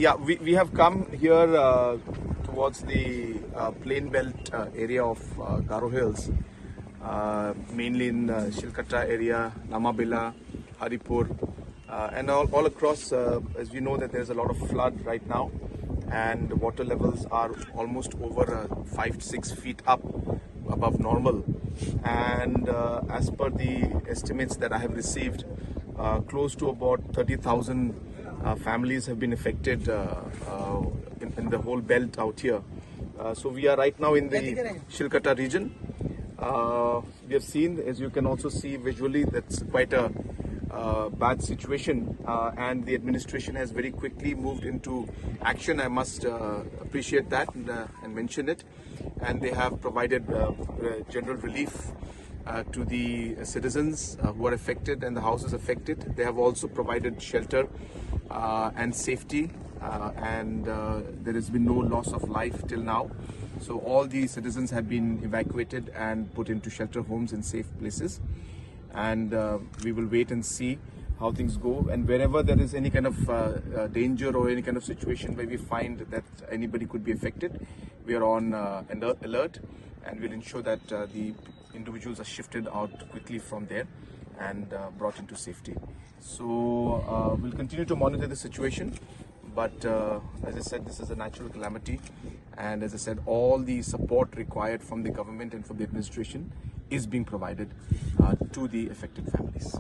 Yeah, we have come here towards the plain belt area of Garo Hills, mainly in Silkata area, Namabila, Haripur, and all across. As we know that there's a lot of flood right now, and the water levels are almost over 5 to 6 feet up above normal. And as per the estimates that I have received, close to about 30,000 families have been affected in the whole belt out here. So we are right now in the Silkata region. We have seen, as you can also see visually, that's quite a bad situation, and the administration has very quickly moved into action. I must appreciate that and mention it. And they have provided general relief to the citizens who are affected and the houses affected. They have also provided shelter and safety, and there has been no loss of life till now. So all the citizens have been evacuated and put into shelter homes in safe places. And we will wait and see how things go, and wherever there is any kind of danger or any kind of situation where we find that anybody could be affected, we are on alert, and we'll ensure that the individuals are shifted out quickly from there and brought into safety. So we'll continue to monitor the situation, but as I said, this is a natural calamity, and as I said, all the support required from the government and from the administration is being provided to the affected families.